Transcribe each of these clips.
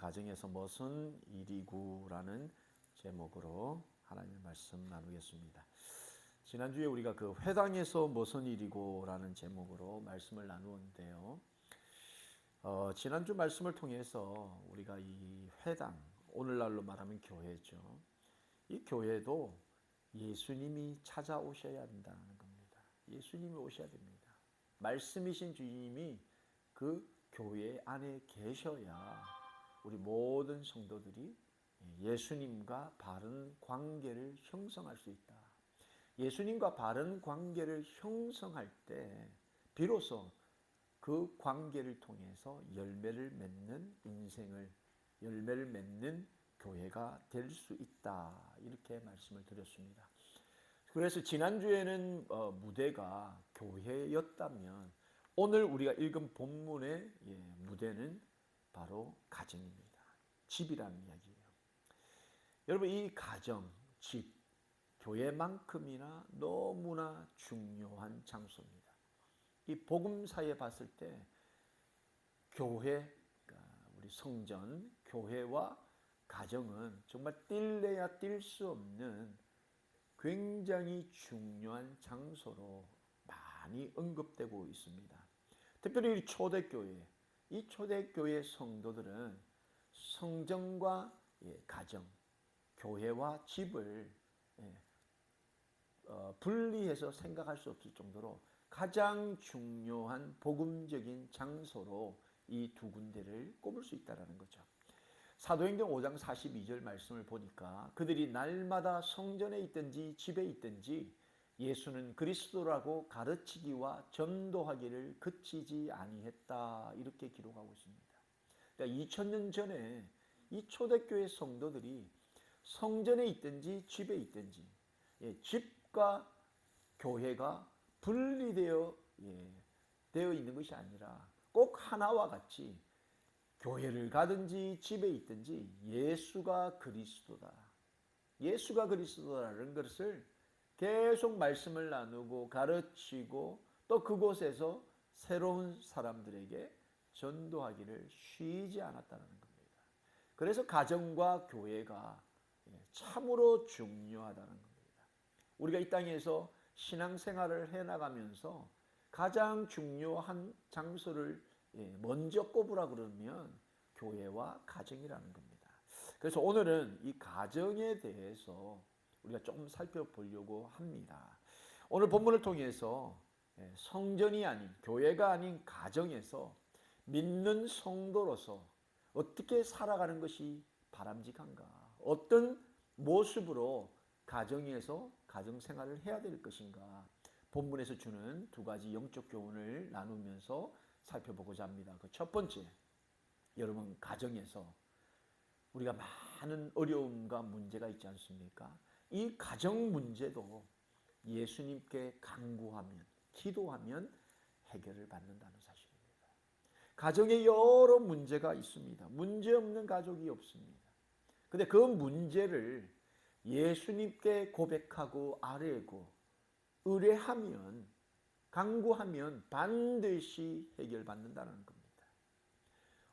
가정에서 무슨 일이구라는 제목으로 하나님의 말씀 나누겠습니다. 지난주에 우리가 그 회당에서 무슨 일이고라는 제목으로 말씀을 나누었는데요. 지난주 말씀을 통해서 우리가 이 회당, 오늘날로 말하면 교회죠. 이 교회도 예수님이 찾아오셔야 한다는 겁니다. 예수님이 오셔야 됩니다. 말씀이신 주님이 그 교회 안에 계셔야 우리 모든 성도들이 예수님과 바른 관계를 형성할 수 있다. 예수님과 바른 관계를 형성할 때 비로소 그 관계를 통해서 열매를 맺는 열매를 맺는 교회가 될 수 있다. 이렇게 말씀을 드렸습니다. 그래서 지난주에는 무대가 교회였다면 오늘 우리가 읽은 본문의 무대는 바로 가정입니다. 집이라는 이야기예요. 여러분, 이 가정, 집, 교회만큼이나 너무나 중요한 장소입니다. 이 복음사에 봤을 때 교회, 우리 성전, 교회와 가정은 정말 뗄래야 뗄 수 없는 굉장히 중요한 장소로 많이 언급되고 있습니다. 특별히 이 초대교회, 이 초대교회 성도들은 성전과 가정, 교회와 집을 분리해서 생각할 수 없을 정도로 가장 중요한 복음적인 장소로 이 두 군데를 꼽을 수 있다는 거죠. 사도행전 5장 42절 말씀을 보니까 그들이 날마다 성전에 있든지 집에 있든지 예수는 그리스도라고 가르치기와 전도하기를 그치지 아니했다. 이렇게 기록하고 있습니다. 그러니까 2000년 전에 이 초대교회 성도들이 성전에 있든지 집에 있든지 집과 교회가 분리되어 되어 있는 것이 아니라 꼭 하나와 같이 교회를 가든지 집에 있든지 예수가 그리스도다. 예수가 그리스도라는 것을 계속 말씀을 나누고 가르치고 또 그곳에서 새로운 사람들에게 전도하기를 쉬지 않았다는 겁니다. 그래서 가정과 교회가 참으로 중요하다는 겁니다. 우리가 이 땅에서 신앙생활을 해나가면서 가장 중요한 장소를 먼저 꼽으라 그러면 교회와 가정이라는 겁니다. 그래서 오늘은 이 가정에 대해서 우리가 조금 살펴보려고 합니다. 오늘 본문을 통해서 성전이 아닌, 교회가 아닌 가정에서 믿는 성도로서 어떻게 살아가는 것이 바람직한가, 어떤 모습으로 가정에서 가정생활을 해야 될 것인가, 본문에서 주는 두 가지 영적 교훈을 나누면서 살펴보고자 합니다. 그 첫 번째, 여러분, 가정에서 우리가 많은 어려움과 문제가 있지 않습니까? 이 가정 문제도 예수님께 간구하면, 기도하면 해결을 받는다는 사실입니다. 가정에 여러 문제가 있습니다. 문제 없는 가족이 없습니다. 근데 그 문제를 예수님께 고백하고 아뢰고 의뢰하면, 간구하면 반드시 해결받는다는 겁니다.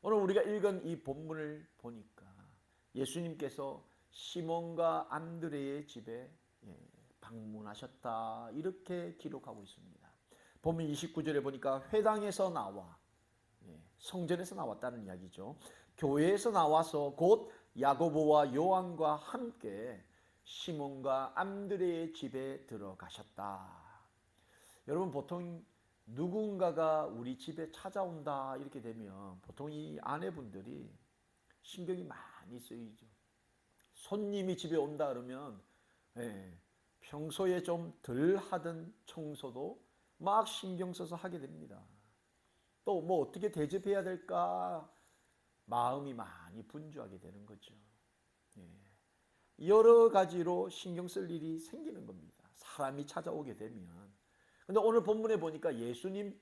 오늘 우리가 읽은 이 본문을 보니까 예수님께서 시몬과 안드레의 집에 방문하셨다, 이렇게 기록하고 있습니다. 본문 29절에 보니까 회당에서 나와, 성전에서 나왔다는 이야기죠. 교회에서 나와서 곧 야고보와 요한과 함께 시몬과 안드레의 집에 들어가셨다. 여러분, 보통 누군가가 우리 집에 찾아온다 이렇게 되면 보통 이 아내분들이 신경이 많이 쓰이죠. 손님이 집에 온다 그러면 평소에 좀 덜 하던 청소도 막 신경 써서 하게 됩니다. 또 뭐 어떻게 대접해야 될까 마음이 많이 분주하게 되는 거죠. 여러 가지로 신경 쓸 일이 생기는 겁니다. 사람이 찾아오게 되면. 근데 오늘 본문에 보니까 예수님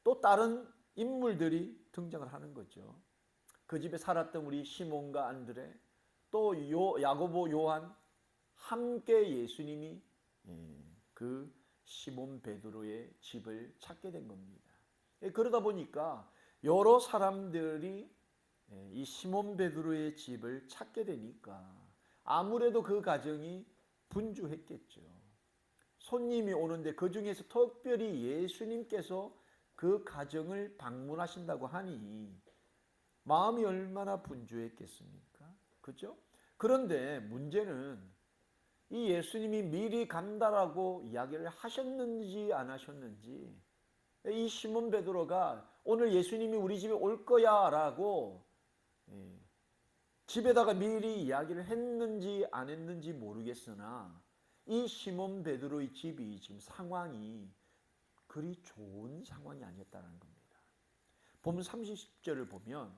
또 다른 인물들이 등장을 하는 거죠. 그 집에 살았던 우리 시몬과 안드레, 또 야고보, 요한, 함께 예수님이 그 시몬 베드로의 집을 찾게 된 겁니다. 그러다 보니까 여러 사람들이 이 시몬 베드로의 집을 찾게 되니까 아무래도 그 가정이 분주했겠죠. 손님이 오는데 그 중에서 특별히 예수님께서 그 가정을 방문하신다고 하니 마음이 얼마나 분주했겠습니까? 그죠? 그런데 문제는 이 예수님이 미리 간다라고 이야기를 하셨는지 안 하셨는지, 이 시몬 베드로가 오늘 예수님이 우리 집에 올 거야라고 집에다가 미리 이야기를 했는지 안 했는지 모르겠으나 이 시몬 베드로의 집이 지금 상황이 그리 좋은 상황이 아니었다는 겁니다. 보면 30절을 보면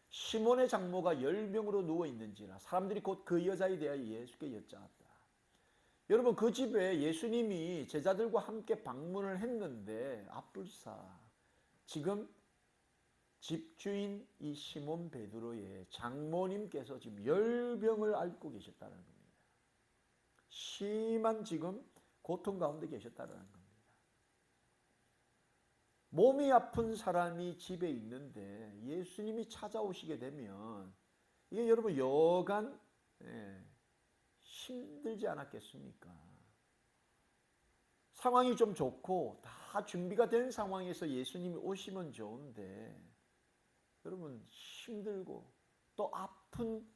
시몬의 장모가 열병으로 누워 있는지라 사람들이 곧 그 여자에 대하여 예수께 여짜왔다. 여러분, 그 집에 예수님이 제자들과 함께 방문을 했는데 아뿔싸 지금 집주인 이 시몬 베드로의 장모님께서 지금 열병을 앓고 계셨다는 겁니다. 심한 지금 고통 가운데 계셨다는 겁니다. 몸이 아픈 사람이 집에 있는데 예수님이 찾아오시게 되면 이게 여러분 여간 힘들지 않았겠습니까? 상황이 좀 좋고 다 준비가 된 상황에서 예수님이 오시면 좋은데 여러분 힘들고 또 아픈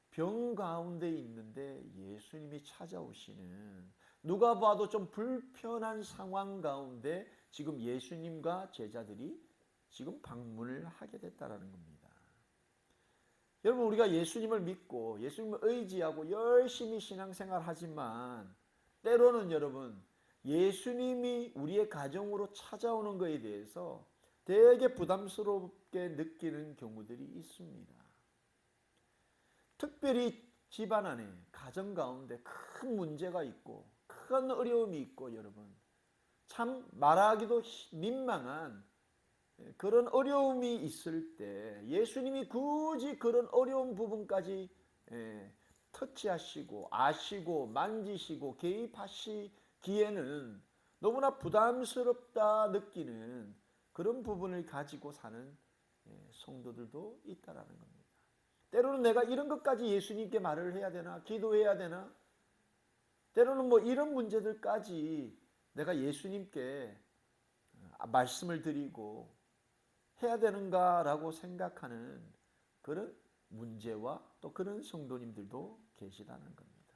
병 가운데 있는데 예수님이 찾아오시는, 누가 봐도 좀 불편한 상황 가운데 지금 예수님과 제자들이 지금 방문을 하게 됐다는 겁니다. 여러분, 우리가 예수님을 믿고 예수님을 의지하고 열심히 신앙생활 하지만 때로는 여러분 예수님이 우리의 가정으로 찾아오는 것에 대해서 되게 부담스럽게 느끼는 경우들이 있습니다. 특별히 집안 안에 가정 가운데 큰 문제가 있고 큰 어려움이 있고 여러분 참 말하기도 민망한 그런 어려움이 있을 때 예수님이 굳이 그런 어려운 부분까지 터치하시고 아시고 만지시고 개입하시기에는 너무나 부담스럽다 느끼는 그런 부분을 가지고 사는 성도들도 있다라는 겁니다. 때로는 내가 이런 것까지 예수님께 말을 해야 되나? 기도해야 되나? 때로는 뭐 이런 문제들까지 내가 예수님께 말씀을 드리고 해야 되는가라고 생각하는 그런 문제와 또 그런 성도님들도 계시다는 겁니다.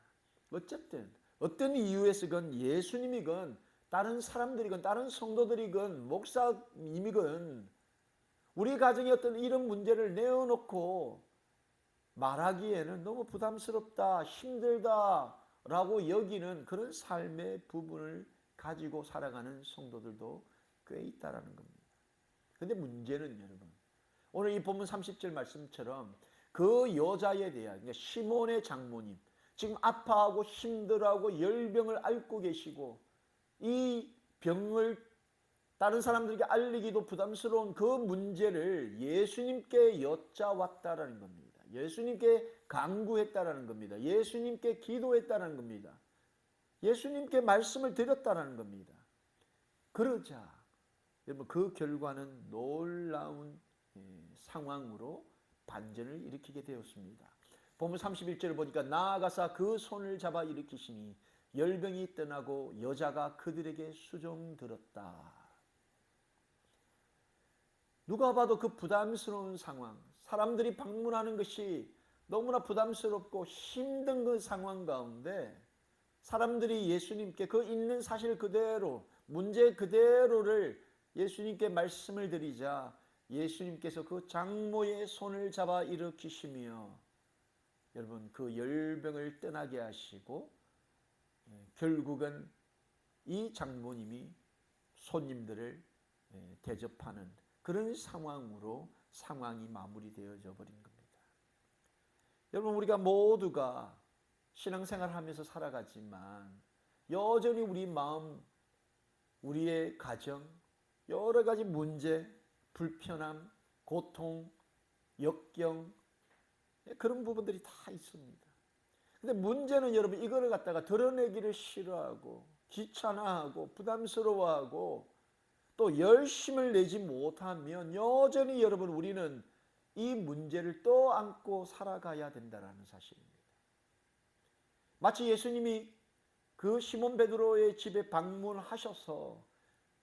어쨌든 어떤 이유에서건 예수님이건 다른 사람들이건 다른 성도들이건 목사님이건 우리 가정에 어떤 이런 문제를 내어놓고 말하기에는 너무 부담스럽다, 힘들다라고 여기는 그런 삶의 부분을 가지고 살아가는 성도들도 꽤 있다라는 겁니다. 근데 문제는 여러분, 오늘 이 본문 30절 말씀처럼 그 여자에 대한, 그러니까 시몬의 장모님, 지금 아파하고 힘들어하고 열병을 앓고 계시고 이 병을 다른 사람들에게 알리기도 부담스러운 그 문제를 예수님께 여짜왔다라는 겁니다. 예수님께 간구했다라는 겁니다. 예수님께 기도했다라는 겁니다. 예수님께 말씀을 드렸다라는 겁니다. 그러자 여러분 그 결과는 놀라운 상황으로 반전을 일으키게 되었습니다. 보면 31절을 보니까 나아가사 그 손을 잡아 일으키시니 열병이 떠나고 여자가 그들에게 수종들었다. 누가 봐도 그 부담스러운 상황, 사람들이 방문하는 것이 너무나 부담스럽고 힘든 그 상황 가운데 사람들이 예수님께 그 있는 사실 그대로, 문제 그대로를 예수님께 말씀을 드리자 예수님께서 그 장모의 손을 잡아 일으키시며 여러분 그 열병을 떠나게 하시고 결국은 이 장모님이 손님들을 대접하는 그런 상황으로 상황이 마무리되어져 버린 겁니다. 여러분 우리가 모두가 신앙생활을 하면서 살아가지만 여전히 우리 마음, 우리의 가정, 여러 가지 문제, 불편함, 고통, 역경 그런 부분들이 다 있습니다. 근데 문제는 여러분 이거를 갖다가 드러내기를 싫어하고 귀찮아하고 부담스러워하고 또 열심을 내지 못하면 여전히 여러분 우리는 이 이 문제를 떠안고 살아가야 된다는 사실입니다. 마치 예수님이 그 시몬 베드로의 집에 방문하셔서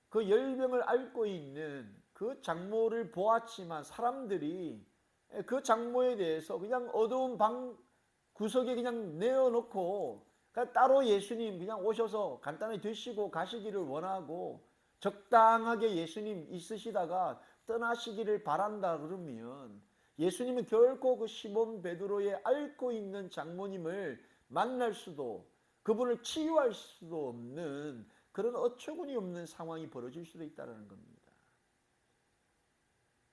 그 열병을 앓고 있는 그 장모를 보았지만 사람들이 그 장모에 대해서 그냥 어두운 방 구석에 그냥 내어놓고 따로 예수님 그냥 오셔서 간단히 드시고 가시기를 원하고 적당하게 예수님 있으시다가 떠나시기를 바란다 그러면 예수님은 결코 그 시몬 베드로의 앓고 있는 장모님을 만날 수도 그분을 치유할 수도 없는 그런 어처구니 없는 상황이 벌어질 수도 있다는 겁니다.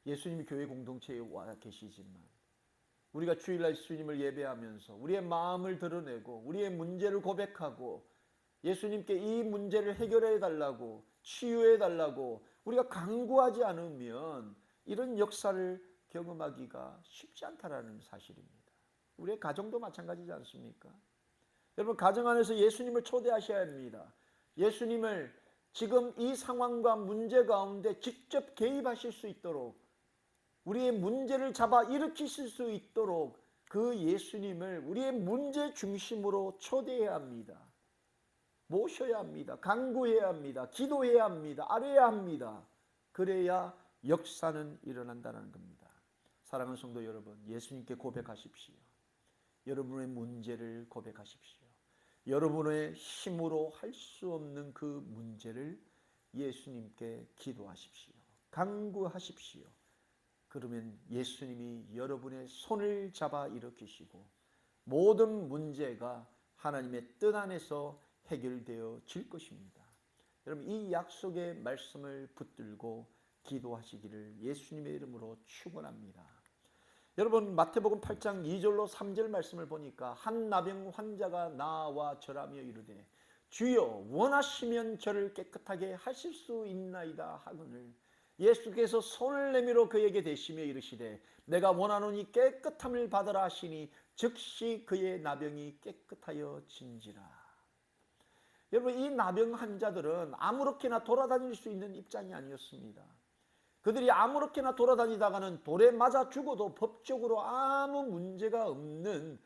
예수님이 교회 공동체에 와 계시지만 우리가 주일날 예수님을 예배하면서 우리의 마음을 드러내고 우리의 문제를 고백하고 예수님께 이 문제를 해결해 달라고 치유해 달라고 우리가 간구하지 않으면 이런 역사를 경험하기가 쉽지 않다는 사실입니다. 우리의 가정도 마찬가지지 않습니까? 여러분 가정 안에서 예수님을 초대하셔야 합니다. 예수님을 지금 이 상황과 문제 가운데 직접 개입하실 수 있도록 우리의 문제를 잡아 일으키실 수 있도록 그 예수님을 우리의 문제 중심으로 초대해야 합니다. 모셔야 합니다. 간구해야 합니다. 기도해야 합니다. 아뢰야 합니다. 그래야 역사는 일어난다는 겁니다. 사랑하는 성도 여러분, 예수님께 고백하십시오. 여러분의 문제를 고백하십시오. 여러분의 힘으로 할 수 없는 그 문제를 예수님께 기도하십시오. 간구하십시오. 그러면 예수님이 여러분의 손을 잡아 일으키시고 모든 문제가 하나님의 뜻 안에서 해결되어질 것입니다. 여러분 이 약속의 말씀을 붙들고 기도하시기를 예수님의 이름으로 축원합니다. 여러분 마태복음 8장 2절로 3절 말씀을 보니까 한 나병 환자가 나와 절하며 이르되 주여 원하시면 저를 깨끗하게 하실 수 있나이다 하거늘 예수께서 손을 내밀어 그에게 대시며 이르시되 내가 원하노니 깨끗함을 받으라 하시니 즉시 그의 나병이 깨끗하여 진지라. 여러분 이 나병 환자들은 아무렇게나 돌아다닐 수 있는 입장이 아니었습니다. 그들이 아무렇게나 돌아다니다가는 돌에 맞아 죽어도 법적으로 아무 문제가 없는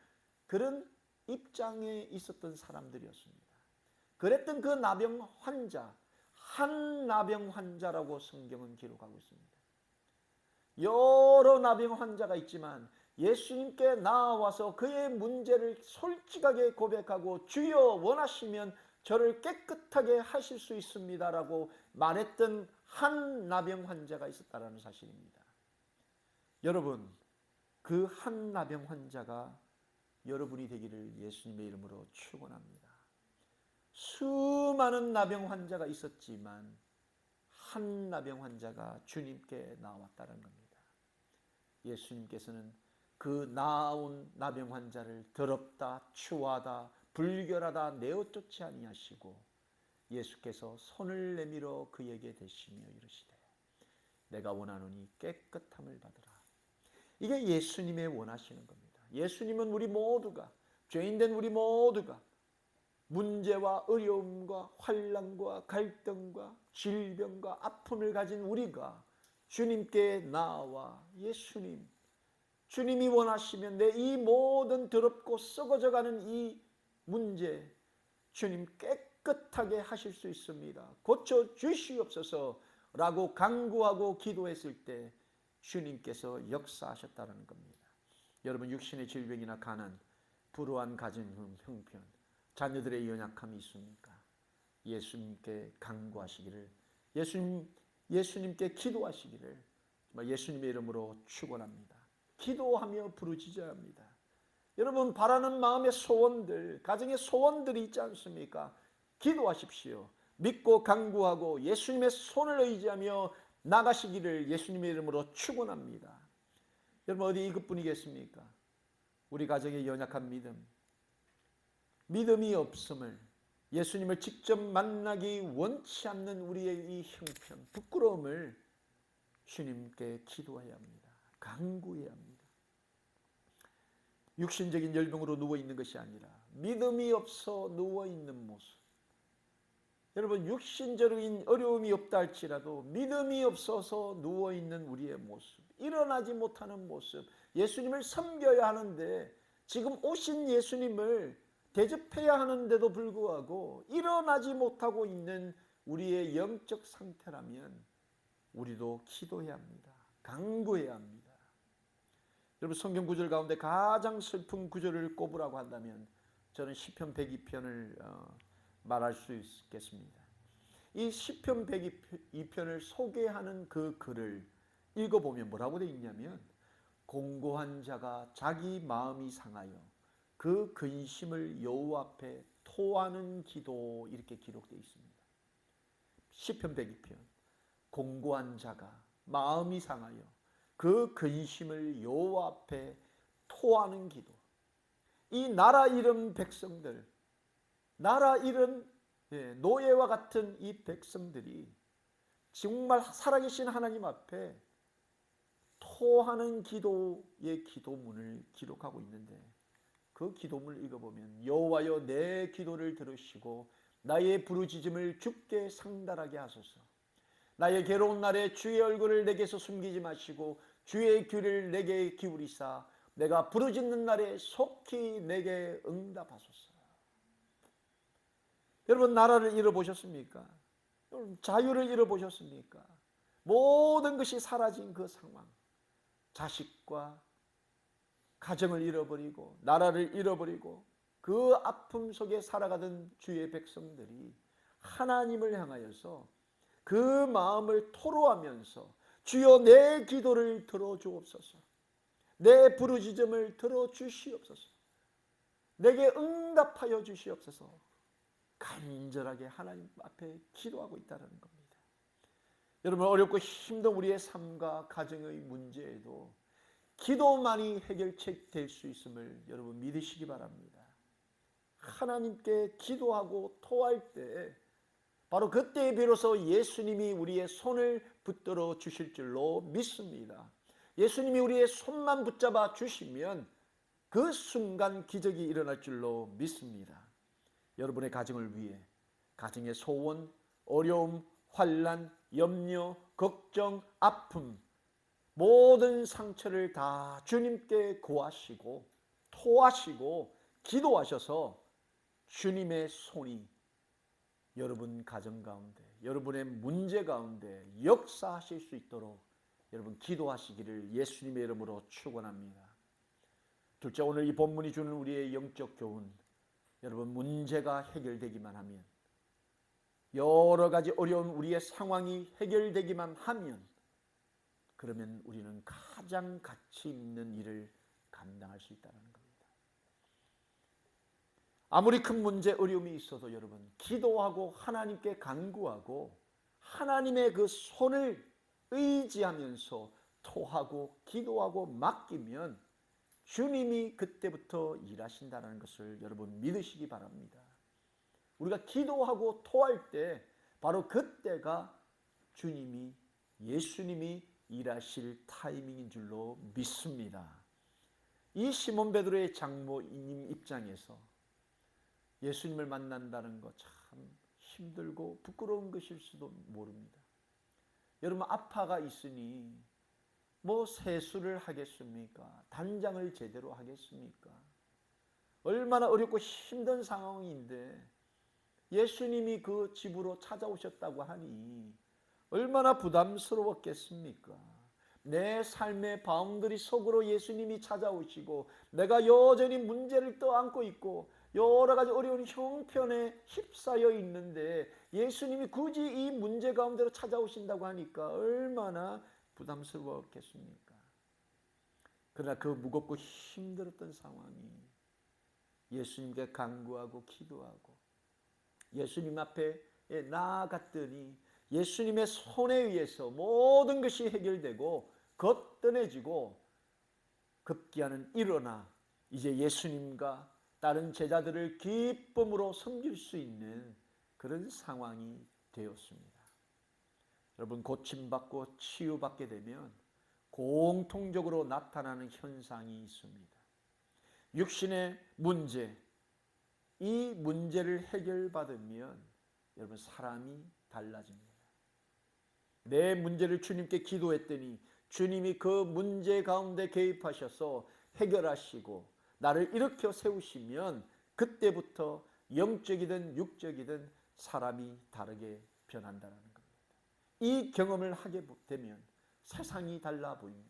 그런 입장에 있었던 사람들이었습니다. 그랬던 그 나병 환자, 한 나병 환자라고 성경은 기록하고 있습니다. 여러 나병 환자가 있지만 예수님께 나와서 그의 문제를 솔직하게 고백하고 주여 원하시면 저를 깨끗하게 하실 수 있습니다 라고 말했던 한 나병 환자가 있었다는 사실입니다. 여러분 그 한 나병 환자가 여러분이 되기를 예수님의 이름으로 축원합니다. 수많은 나병 환자가 있었지만 한 나병 환자가 주님께 나왔다는 겁니다. 예수님께서는 그 나온 나병 환자를 더럽다 추하다 불결하다 내어 쫓지 아니하시고 예수께서 손을 내밀어 그에게 대시며 이르시되 내가 원하노니 깨끗함을 받으라. 이게 예수님의 원하시는 겁니다. 예수님은 우리 모두가 죄인된 우리 모두가 문제와 어려움과 환난과 갈등과 질병과 아픔을 가진 우리가 주님께 나와 예수님 주님이 원하시면 내 이 모든 더럽고 썩어져가는 이 문제 주님 깨끗하게 하실 수 있습니다. 고쳐 주시옵소서라고 간구하고 기도했을 때 주님께서 역사하셨다는 겁니다. 여러분 육신의 질병이나 가난, 불우한 가정 형편, 자녀들의 연약함이 있습니까? 예수님께 간구하시기를 예수님께 기도하시기를 예수님의 이름으로 축원합니다. 기도하며 부르짖어야 합니다. 여러분 바라는 마음의 소원들, 가정의 소원들이 있지 않습니까? 기도하십시오. 믿고 간구하고 예수님의 손을 의지하며 나가시기를 예수님의 이름으로 축원합니다. 여러분 어디 이것뿐이겠습니까? 우리 가정의 연약한 믿음이 없음을 예수님을 직접 만나기 원치 않는 우리의 이 형편, 부끄러움을 주님께 기도해야 합니다. 간구해야 합니다. 육신적인 열병으로 누워있는 것이 아니라 믿음이 없어 누워있는 모습, 여러분, 육신적인 어려움이 없다 할지라도 믿음이 없어서 누워있는 우리의 모습, 일어나지 못하는 모습, 예수님을 섬겨야 하는데 지금 오신 예수님을 대접해야 하는데도 불구하고 일어나지 못하고 있는 우리의 영적 상태라면 우리도 기도해야 합니다. 간구해야 합니다. 여러분, 성경 구절 가운데 가장 슬픈 구절을 꼽으라고 한다면 저는 시편 102편을 말할 수 있겠습니다. 이 시편 102편을 소개하는 그 글을 읽어보면 뭐라고 되어 있냐면, 공고한 자가 자기 마음이 상하여 그 근심을 여호와 앞에 토하는 기도, 이렇게 기록되어 있습니다. 시편 102편, 공고한 자가 마음이 상하여 그 근심을 여호와 앞에 토하는 기도. 이 나라 잃은 백성들, 나라 잃은 노예와 같은 이 백성들이 정말 살아계신 하나님 앞에 토하는 기도의 기도문을 기록하고 있는데, 그 기도문을 읽어보면 여호와여 내 기도를 들으시고 나의 부르짖음을 주께 상달하게 하소서. 나의 괴로운 날에 주의 얼굴을 내게서 숨기지 마시고 주의 귀를 내게 기울이사 내가 부르짖는 날에 속히 내게 응답하소서. 여러분, 나라를 잃어보셨습니까? 여러분, 자유를 잃어보셨습니까? 모든 것이 사라진 그 상황, 자식과 가정을 잃어버리고 나라를 잃어버리고 그 아픔 속에 살아가던 주의 백성들이 하나님을 향하여서 그 마음을 토로하면서 주여 내 기도를 들어주옵소서, 내 부르짖음을 들어주시옵소서, 내게 응답하여 주시옵소서, 간절하게 하나님 앞에 기도하고 있다는 겁니다. 여러분, 어렵고 힘든 우리의 삶과 가정의 문제에도 기도만이 해결책 될 수 있음을 여러분 믿으시기 바랍니다. 하나님께 기도하고 토할 때 바로 그때 비로소 예수님이 우리의 손을 붙들어 주실 줄로 믿습니다. 예수님이 우리의 손만 붙잡아 주시면 그 순간 기적이 일어날 줄로 믿습니다. 여러분의 가정을 위해 가정의 소원, 어려움, 환난, 염려, 걱정, 아픔, 모든 상처를 다 주님께 고하시고 토하시고 기도하셔서 주님의 손이 여러분 가정 가운데, 여러분의 문제 가운데 역사하실 수 있도록 여러분 기도하시기를 예수님의 이름으로 축원합니다. 둘째, 오늘 이 본문이 주는 우리의 영적 교훈, 여러분 문제가 해결되기만 하면, 여러 가지 어려운 우리의 상황이 해결되기만 하면, 그러면 우리는 가장 가치 있는 일을 감당할 수 있다는 겁니다. 아무리 큰 문제, 어려움이 있어도 여러분 기도하고 하나님께 간구하고 하나님의 그 손을 의지하면서 토하고 기도하고 맡기면 주님이 그때부터 일하신다는 것을 여러분 믿으시기 바랍니다. 우리가 기도하고 토할 때 바로 그때가 주님이, 예수님이 일하실 타이밍인 줄로 믿습니다. 이 시몬 베드로의 장모님 입장에서 예수님을 만난다는 것 참 힘들고 부끄러운 것일 수도 모릅니다. 여러분, 아파가 있으니 뭐 세수를 하겠습니까? 단장을 제대로 하겠습니까? 얼마나 어렵고 힘든 상황인데 예수님이 그 집으로 찾아오셨다고 하니 얼마나 부담스러웠겠습니까? 내 삶의 바운더리 속으로 예수님이 찾아오시고 내가 여전히 문제를 떠안고 있고 여러 가지 어려운 형편에 휩싸여 있는데 예수님이 굳이 이 문제 가운데로 찾아오신다고 하니까 얼마나 부담스러웠겠습니까? 그러나 그 무겁고 힘들었던 상황이 예수님께 간구하고 기도하고 예수님 앞에 나아갔더니 예수님의 손에 의해서 모든 것이 해결되고 거뜬해지고 급기야는 일어나 이제 예수님과 다른 제자들을 기쁨으로 섬길 수 있는 그런 상황이 되었습니다. 여러분, 고침받고 치유받게 되면 공통적으로 나타나는 현상이 있습니다. 육신의 문제, 이 문제를 해결받으면 여러분 사람이 달라집니다. 내 문제를 주님께 기도했더니 주님이 그 문제 가운데 개입하셔서 해결하시고 나를 일으켜 세우시면 그때부터 영적이든 육적이든 사람이 다르게 변한다는 겁니다. 이 경험을 하게 되면 세상이 달라 보입니다.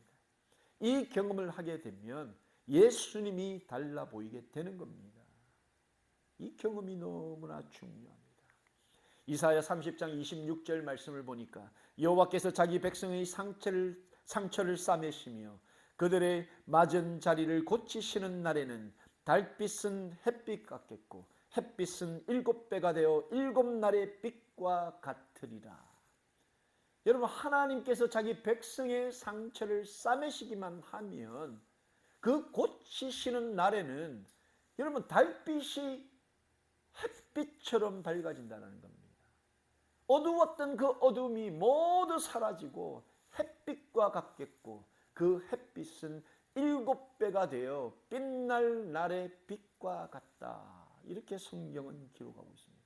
이 경험을 하게 되면 예수님이 달라 보이게 되는 겁니다. 이 경험이 너무나 중요합니다. 이사야 30장 26절 말씀을 보니까 여호와께서 자기 백성의 상처를 싸매시며 그들의 맞은 자리를 고치시는 날에는 달빛은 햇빛 같겠고 햇빛은 7배가 되어 7날의 빛과 같으리라. 여러분 하나님께서 자기 백성의 상처를 싸매시기만 하면 그 고치시는 날에는 여러분 달빛이 햇빛처럼 밝아진다는 겁니다. 어두웠던 그 어둠이 모두 사라지고 햇빛과 같겠고 그 햇빛은 7배가 되어 빛날 날의 빛과 같다. 이렇게 성경은 기록하고 있습니다.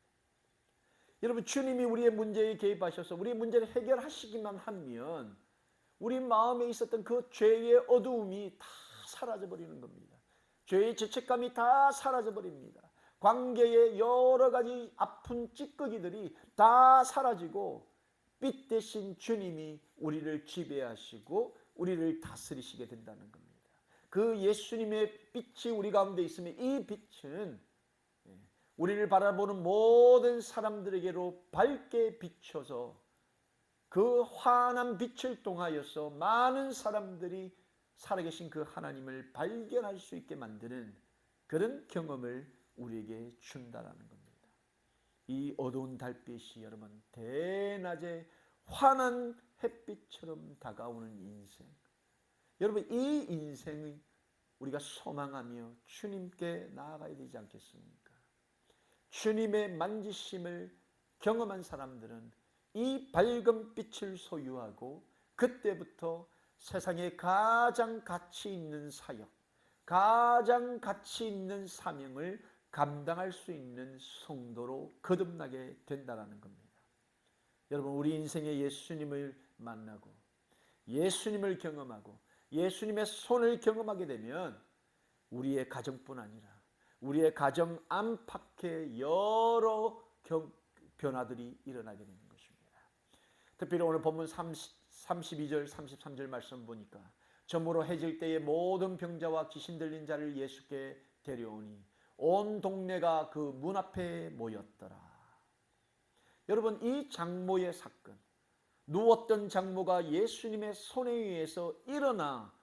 여러분 주님이 우리의 문제에 개입하셔서 우리의 문제를 해결하시기만 하면 우리 마음에 있었던 그 죄의 어두움이 다 사라져버리는 겁니다. 죄의 죄책감이 다 사라져버립니다. 관계의 여러 가지 아픈 찌꺼기들이 다 사라지고 빛 대신 주님이 우리를 지배하시고 우리를 다스리시게 된다는 겁니다. 그 예수님의 빛이 우리 가운데 있으면 이 빛은 우리를 바라보는 모든 사람들에게로 밝게 비춰서 그 환한 빛을 통하여서 많은 사람들이 살아계신 그 하나님을 발견할 수 있게 만드는 그런 경험을 우리에게 준다라는 겁니다. 이 어두운 달빛이 여러분 대낮에 환한 햇빛처럼 다가오는 인생, 여러분 이 인생을 우리가 소망하며 주님께 나아가야 되지 않겠습니까? 주님의 만지심을 경험한 사람들은 이 밝은 빛을 소유하고 그때부터 세상에 가장 가치 있는 사역, 가장 가치 있는 사명을 감당할 수 있는 성도로 거듭나게 된다는 겁니다. 여러분 우리 인생에 예수님을 만나고 예수님을 경험하고 예수님의 손을 경험하게 되면 우리의 가정뿐 아니라 우리의 가정 안팎의 여러 변화들이 일어나게 되는 것입니다. 특별히 오늘 본문 32절 33절 말씀 보니까 저물어 해질 때에 모든 병자와 귀신 들린 자를 예수께 데려오니 온 동네가 그 문 앞에 모였더라. 여러분 이 장모의 사건, 누웠던 장모가 예수님의 손에 의해서 일어나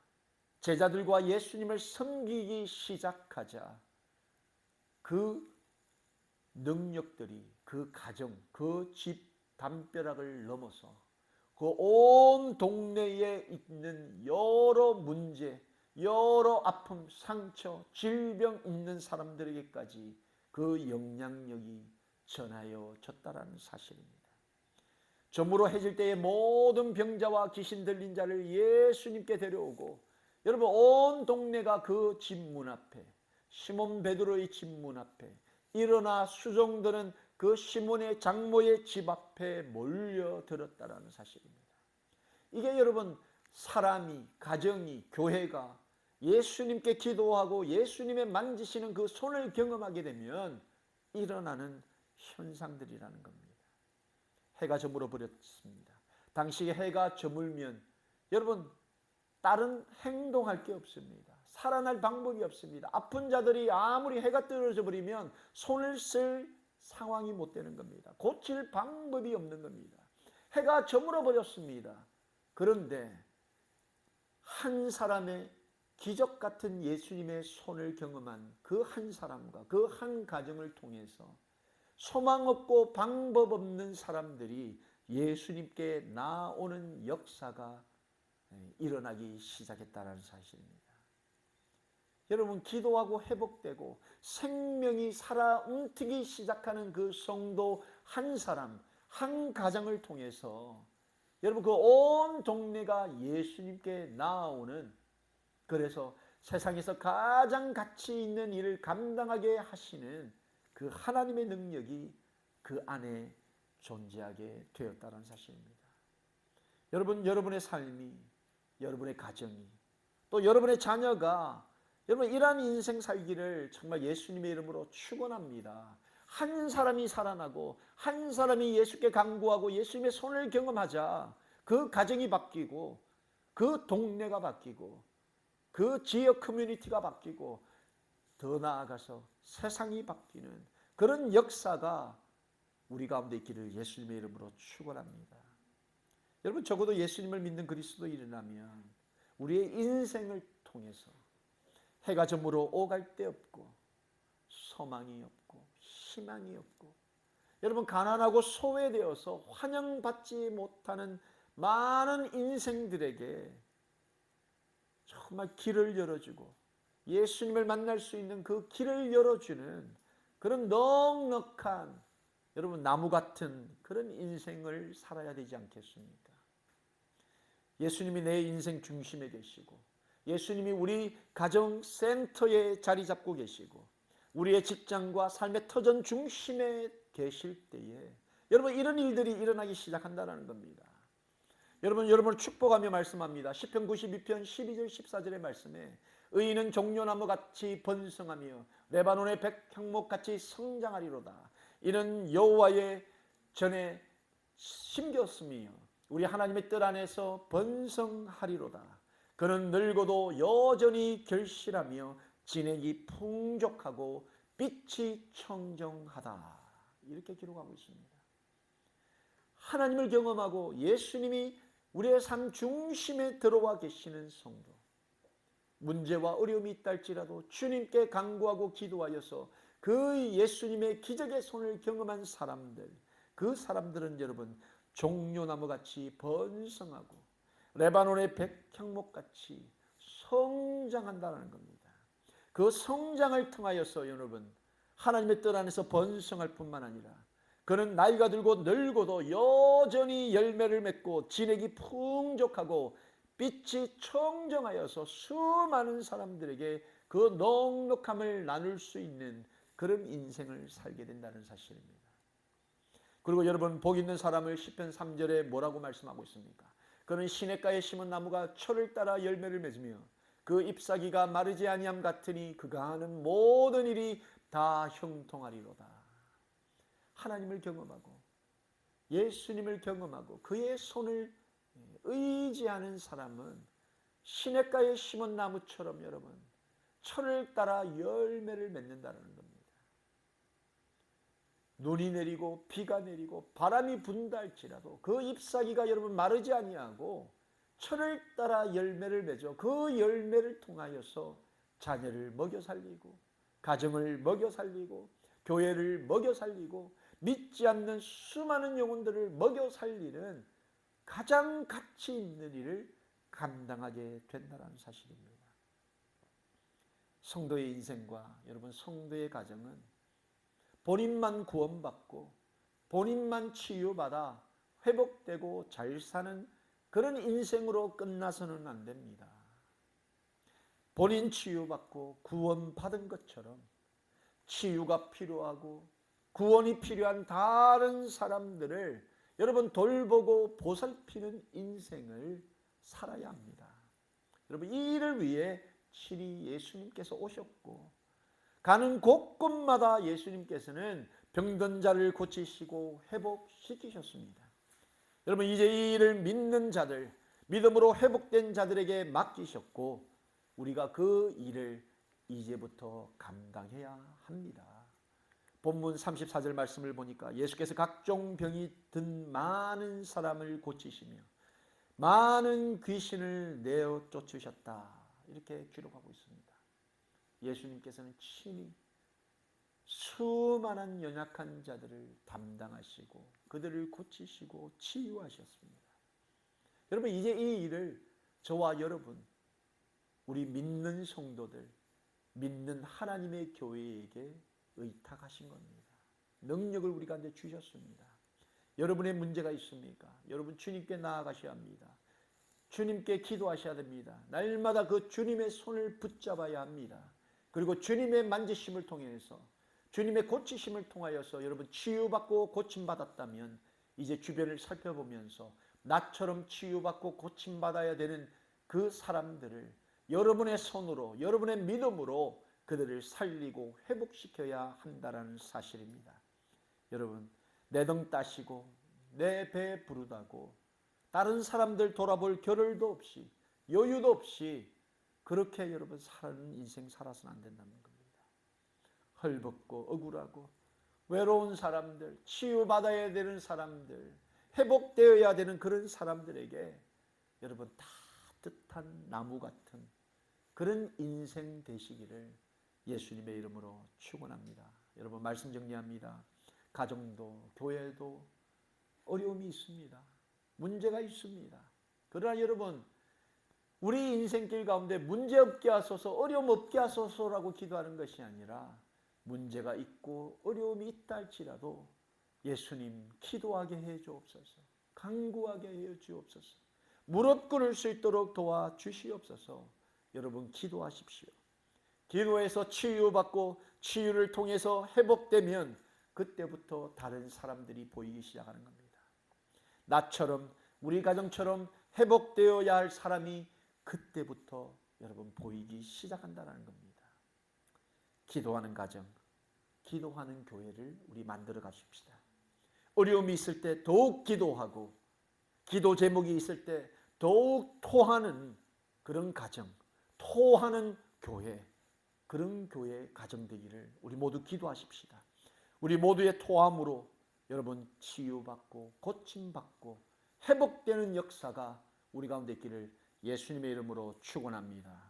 제자들과 예수님을 섬기기 시작하자 그 능력들이 그 가정, 그 집 담벼락을 넘어서 그 온 동네에 있는 여러 문제, 여러 아픔, 상처, 질병 있는 사람들에게까지 그 영향력이 전하여 졌다라는 사실입니다. 저물어 해질 때에 모든 병자와 귀신 들린 자를 예수님께 데려오고 여러분 온 동네가 그 집 문 앞에 시몬 베드로의 집 문 앞에 일어나 수종들은 그 시몬의 장모의 집 앞에 몰려들었다라는 사실입니다. 이게 여러분 사람이 가정이 교회가 예수님께 기도하고 예수님의 만지시는 그 손을 경험하게 되면 일어나는 현상들이라는 겁니다. 해가 저물어 버렸습니다. 당시 해가 저물면 여러분 다른 행동할 게 없습니다. 살아날 방법이 없습니다. 아픈 자들이 아무리 해가 떨어져 버리면 손을 쓸 상황이 못 되는 겁니다. 고칠 방법이 없는 겁니다. 해가 저물어 버렸습니다. 그런데 한 사람의 기적 같은 예수님의 손을 경험한 그 한 사람과 그 한 가정을 통해서 소망 없고 방법 없는 사람들이 예수님께 나오는 역사가 일어나기 시작했다는 사실입니다. 여러분 기도하고 회복되고 생명이 살아 움트기 시작하는 그 성도 한 사람, 한 가정을 통해서 여러분 그 온 동네가 예수님께 나아오는, 그래서 세상에서 가장 가치 있는 일을 감당하게 하시는 그 하나님의 능력이 그 안에 존재하게 되었다는 사실입니다. 여러분, 여러분의 삶이, 여러분의 가정이, 또 여러분의 자녀가 여러분 이러한 인생 살기를 정말 예수님의 이름으로 축원합니다. 한 사람이 살아나고 한 사람이 예수께 간구하고 예수님의 손을 경험하자 그 가정이 바뀌고 그 동네가 바뀌고 그 지역 커뮤니티가 바뀌고 더 나아가서 세상이 바뀌는 그런 역사가 우리 가운데 있기를 예수님의 이름으로 축원합니다. 여러분, 적어도 예수님을 믿는 그리스도인이라면 우리의 인생을 통해서 해가 저물어 오갈 데 없고 소망이 없고 희망이 없고 여러분 가난하고 소외되어서 환영받지 못하는 많은 인생들에게 정말 길을 열어주고 예수님을 만날 수 있는 그 길을 열어주는 그런 넉넉한 여러분 나무 같은 그런 인생을 살아야 되지 않겠습니까? 예수님이 내 인생 중심에 계시고 예수님이 우리 가정 센터에 자리 잡고 계시고 우리의 직장과 삶의 터전 중심에 계실 때에 여러분 이런 일들이 일어나기 시작한다는 겁니다. 여러분을 축복하며 말씀합니다. 시편 92편 12절 14절의 말씀에 의인은 종려나무같이 번성하며 레바논의 백향목같이 성장하리로다. 이는 여호와의 전에 심겼으며 우리 하나님의 뜻 안에서 번성하리로다. 그는 늙어도 여전히 결실하며 진액이 풍족하고 빛이 청정하다. 이렇게 기록하고 있습니다. 하나님을 경험하고 예수님이 우리의 삶 중심에 들어와 계시는 성도, 문제와 어려움이 있다 할지라도 주님께 간구하고 기도하여서 그 예수님의 기적의 손을 경험한 사람들, 그 사람들은 여러분 종려나무같이 번성하고 레바논의 백향목같이 성장한다는 겁니다. 그 성장을 통하여서 여러분 하나님의 뜻 안에서 번성할 뿐만 아니라 그는 나이가 들고 늙어도 여전히 열매를 맺고 진액이 풍족하고 빛이 청정하여서 수많은 사람들에게 그 넉넉함을 나눌 수 있는 그런 인생을 살게 된다는 사실입니다. 그리고 여러분 복 있는 사람을 시편 3절에 뭐라고 말씀하고 있습니까? 그는 시냇가에 심은 나무가 철을 따라 열매를 맺으며 그 잎사귀가 마르지 아니함 같으니 그가 하는 모든 일이 다 형통하리로다. 하나님을 경험하고 예수님을 경험하고 그의 손을 의지하는 사람은 시냇가에 심은 나무처럼 여러분 철을 따라 열매를 맺는다는 겁니다. 눈이 내리고 비가 내리고 바람이 분다 할지라도 그 잎사귀가 여러분 마르지 아니하고 철을 따라 열매를 맺어 그 열매를 통하여서 자녀를 먹여 살리고 가정을 먹여 살리고 교회를 먹여 살리고 믿지 않는 수많은 영혼들을 먹여 살리는 가장 가치 있는 일을 감당하게 된다는 사실입니다. 성도의 인생과 여러분 성도의 가정은 본인만 구원받고 본인만 치유받아 회복되고 잘 사는 그런 인생으로 끝나서는 안 됩니다. 본인 치유받고 구원받은 것처럼 치유가 필요하고 구원이 필요한 다른 사람들을 여러분 돌보고 보살피는 인생을 살아야 합니다. 여러분 이 일을 위해 친히 예수님께서 오셨고 가는 곳곳마다 예수님께서는 병든 자를 고치시고 회복시키셨습니다. 여러분 이제 이 일을 믿는 자들, 믿음으로 회복된 자들에게 맡기셨고 우리가 그 일을 이제부터 감당해야 합니다. 본문 34절 말씀을 보니까 예수께서 각종 병이 든 많은 사람을 고치시며 많은 귀신을 내어 쫓으셨다. 이렇게 기록하고 있습니다. 예수님께서는 친히 수많은 연약한 자들을 담당하시고 그들을 고치시고 치유하셨습니다. 여러분 이제 이 일을 저와 여러분 우리 믿는 성도들 믿는 하나님의 교회에게 의탁하신 겁니다. 능력을 우리 가운데 주셨습니다. 여러분의 문제가 있습니까? 여러분 주님께 나아가셔야 합니다. 주님께 기도하셔야 됩니다. 날마다 그 주님의 손을 붙잡아야 합니다. 그리고 주님의 만지심을 통해서 주님의 고치심을 통하여서 여러분 치유받고 고침받았다면 이제 주변을 살펴보면서 나처럼 치유받고 고침받아야 되는 그 사람들을 여러분의 손으로, 여러분의 믿음으로 그들을 살리고 회복시켜야 한다는 사실입니다. 여러분, 내 등 따시고 내 배 부르다고 다른 사람들 돌아볼 겨를도 없이 여유도 없이 그렇게 여러분 사는 인생 살아서는 안 된다는 겁니다. 헐벗고 억울하고 외로운 사람들, 치유받아야 되는 사람들, 회복되어야 되는 그런 사람들에게 여러분 따뜻한 나무 같은 그런 인생 되시기를 예수님의 이름으로 축원합니다. 여러분, 말씀 정리합니다. 가정도 교회도 어려움이 있습니다. 문제가 있습니다. 그러나 여러분, 우리 인생길 가운데 문제 없게 하소서, 어려움 없게 하소서라고 기도하는 것이 아니라 문제가 있고 어려움이 있다 할지라도 예수님 기도하게 해 주옵소서, 간구하게 해 주옵소서, 무릎 꿇을 수 있도록 도와주시옵소서. 여러분, 기도하십시오. 기도해서 치유받고 치유를 통해서 회복되면 그때부터 다른 사람들이 보이기 시작하는 겁니다. 나처럼, 우리 가정처럼 회복되어야 할 사람이 그때부터 여러분 보이기 시작한다는 겁니다. 기도하는 가정, 기도하는 교회를 우리 만들어 가십시다. 어려움이 있을 때 더욱 기도하고 기도 제목이 있을 때 더욱 토하는 그런 가정, 토하는 교회, 그런 교회 가정 되기를 우리 모두 기도하십시다. 우리 모두의 토함으로 여러분 치유받고 고침받고 회복되는 역사가 우리 가운데 있기를 예수님의 이름으로 축원합니다.